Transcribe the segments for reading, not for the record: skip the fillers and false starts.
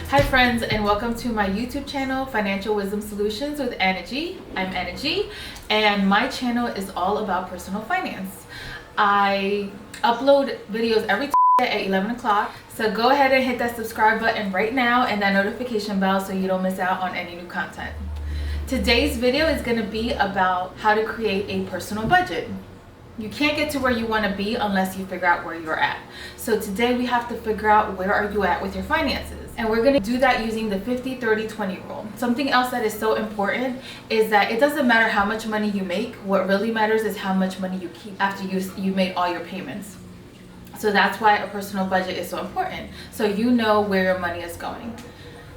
Hi friends, and welcome to my YouTube channel, Financial Wisdom Solutions with AnaG. I'm AnaG, and my channel is all about personal finance. I upload videos every at 11 o'clock, so go ahead and hit that subscribe button right now and that notification bell so you don't miss out on any new content. Today's video is going to be about how to create a personal budget. You can't get to where you want to be unless you figure out where you're at. So today we have to figure out where are you at with your finances. And we're going to do that using the 50-30-20 rule. Something else that is so important is that it doesn't matter how much money you make. What really matters is how much money you keep after you made all your payments. So that's why a personal budget is so important. So you know where your money is going.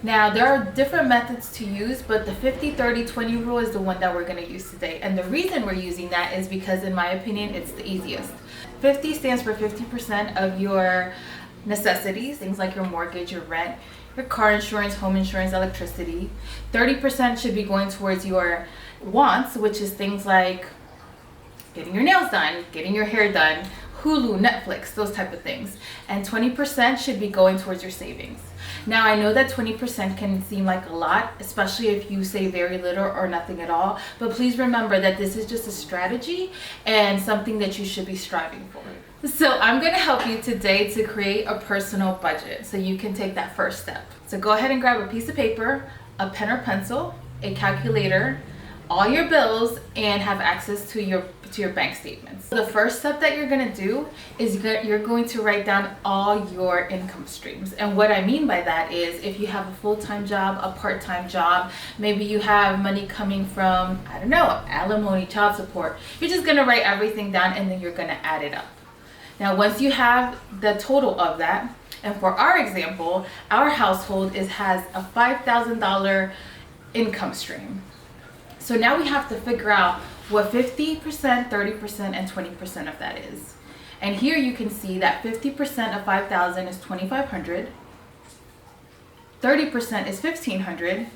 Now, there are different methods to use, but the 50-30-20 rule is the one that we're going to use today. And the reason we're using that is because, in my opinion, it's the easiest. 50 stands for 50% of your necessities, things like your mortgage, your rent, your car insurance, home insurance, electricity. 30% should be going towards your wants, which is things like getting your nails done, getting your hair done, Hulu, Netflix, those type of things. And 20% should be going towards your savings. Now, I know that 20% can seem like a lot, especially if you save very little or nothing at all. But please remember that this is just a strategy and something that you should be striving for. So I'm going to help you today to create a personal budget so you can take that first step. So go ahead and grab a piece of paper, a pen or pencil, a calculator, all your bills, and have access to your bank statements. The first step that you're going to do is you're going to write down all your income streams. And what I mean by that is if you have a full-time job, a part-time job, maybe you have money coming from, I don't know, alimony, child support, you're just going to write everything down and then you're going to add it up. Now, once you have the total of that, and for our example, our household has a $5,000 income stream. So now we have to figure out what 50%, 30%, and 20% of that is. And here you can see that 50% of 5,000 is 2,500, 30% is 1,500,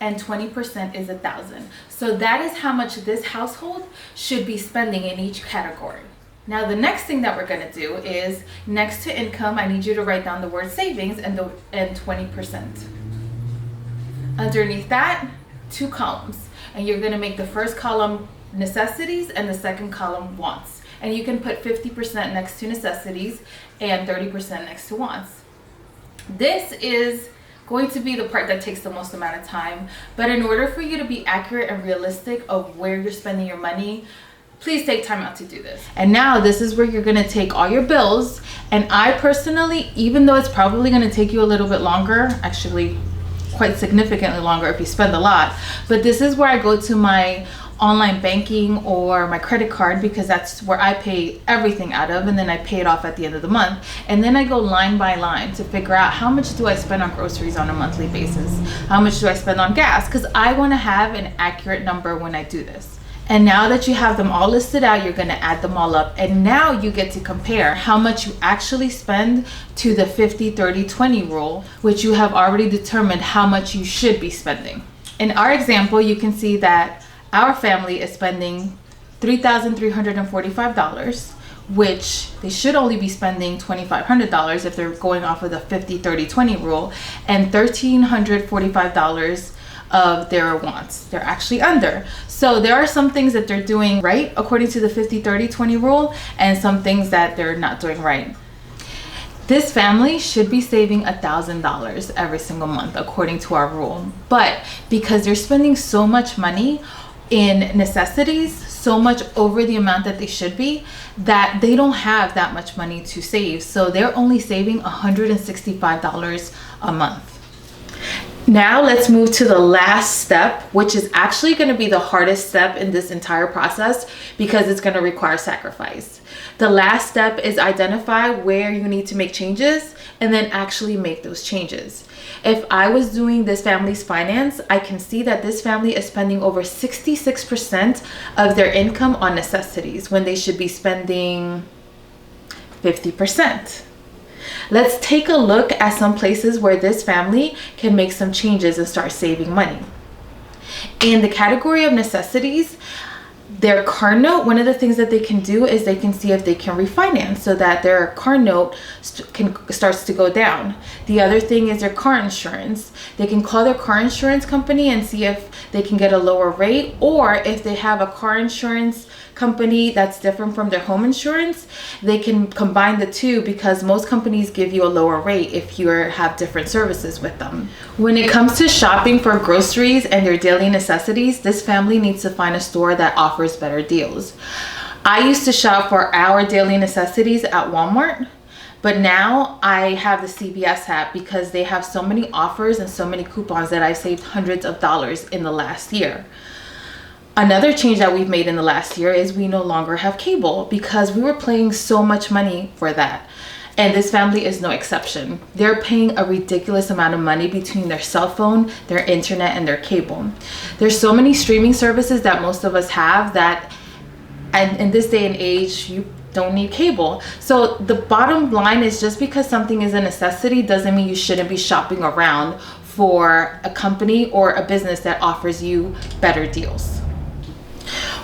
and 20% is 1,000. So that is how much this household should be spending in each category. Now, the next thing that we're going to do is next to income, I need you to write down the word savings and 20%. Underneath that, 2 columns. And you're going to make the first column necessities and the second column wants. And you can put 50% next to necessities and 30% next to wants. This is going to be the part that takes the most amount of time. But in order for you to be accurate and realistic of where you're spending your money, please take time out to do this. And now this is where you're going to take all your bills. And I personally, even though it's probably going to take you a little bit longer, actually quite significantly longer if you spend a lot, but this is where I go to my online banking or my credit card because that's where I pay everything out of, and then I pay it off at the end of the month. And then I go line by line to figure out how much do I spend on groceries on a monthly basis, how much do I spend on gas, because I want to have an accurate number when I do this. And now that you have them all listed out, you're going to add them all up. And now you get to compare how much you actually spend to the 50-30-20 rule, which you have already determined how much you should be spending. In our example, you can see that our family is spending $3,345, which they should only be spending $2,500 if they're going off of the 50-30-20 rule, and $1,345 of their wants. They're actually under. So there are some things that they're doing right according to the 50-30-20 rule, and some things that they're not doing right. This family should be saving $1,000 every single month according to our rule. But because they're spending so much money in necessities, so much over the amount that they should be, that they don't have that much money to save. So they're only saving $165 a month. Now let's move to the last step, which is actually going to be the hardest step in this entire process because it's going to require sacrifice. The last step is identify where you need to make changes and then actually make those changes. If I was doing this family's finance, I can see that this family is spending over 66% of their income on necessities when they should be spending 50%. Let's take a look at some places where this family can make some changes and start saving money. In the category of necessities, Their car note, one of the things that they can do is they can see if they can refinance so that their car note starts to go down. The other thing is their car insurance. They can call their car insurance company and see if they can get a lower rate, or if they have a car insurance company that's different from their home insurance, they can combine the two, because most companies give you a lower rate if you have different services with them. When it comes to shopping for groceries and their daily necessities, this family needs to find a store that offers better deals. I used to shop for our daily necessities at Walmart, but now I have the CVS app because they have so many offers and so many coupons that I've saved hundreds of dollars in the last year. Another change that we've made in the last year is we no longer have cable, because we were paying so much money for that. And this family is no exception. They're paying a ridiculous amount of money between their cell phone, their internet, and their cable. There's so many streaming services that most of us have that, and in this day and age, you don't need cable. So the bottom line is, just because something is a necessity doesn't mean you shouldn't be shopping around for a company or a business that offers you better deals.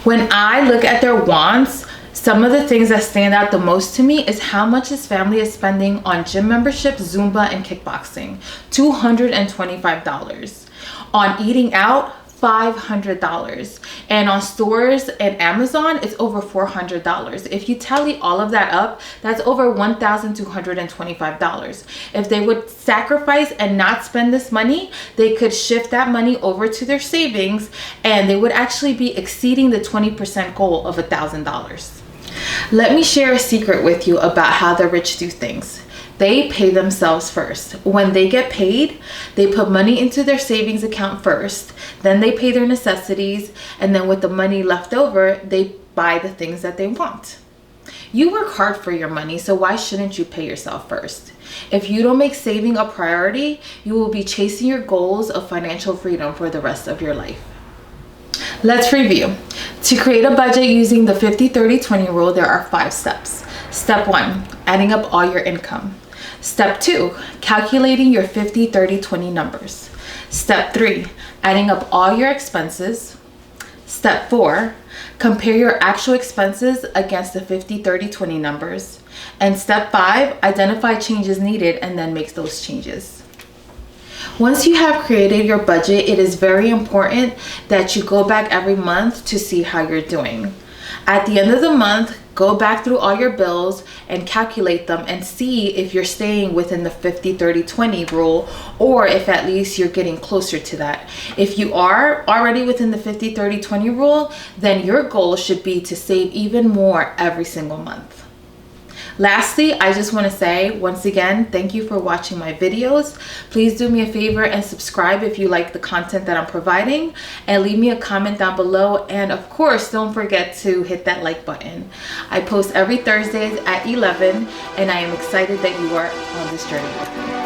When I look at their wants, some of the things that stand out the most to me is how much this family is spending on gym memberships, Zumba, and kickboxing. $225. On eating out, $500. And on stores and Amazon, it's over $400. If you tally all of that up, that's over $1,225. If they would sacrifice and not spend this money, they could shift that money over to their savings, and they would actually be exceeding the 20% goal of $1,000. Let me share a secret with you about how the rich do things. They pay themselves first. When they get paid, they put money into their savings account first, then they pay their necessities, and then with the money left over, they buy the things that they want. You work hard for your money, so why shouldn't you pay yourself first? If you don't make saving a priority, you will be chasing your goals of financial freedom for the rest of your life. Let's review. To create a budget using the 50-30-20 rule, there are 5 steps. Step 1, adding up all your income. Step 2, calculating your 50-30-20 numbers. Step 3, adding up all your expenses. Step 4, compare your actual expenses against the 50-30-20 numbers. And step 5, identify changes needed and then make those changes. Once you have created your budget, it is very important that you go back every month to see how you're doing. At the end of the month, go back through all your bills and calculate them and see if you're staying within the 50-30-20 rule, or if at least you're getting closer to that. If you are already within the 50-30-20 rule, then your goal should be to save even more every single month. Lastly, I just want to say once again, thank you for watching my videos. Please do me a favor and subscribe if you like the content that I'm providing, and leave me a comment down below. And of course, don't forget to hit that like button. I post every Thursdays at 11, and I am excited that you are on this journey with me.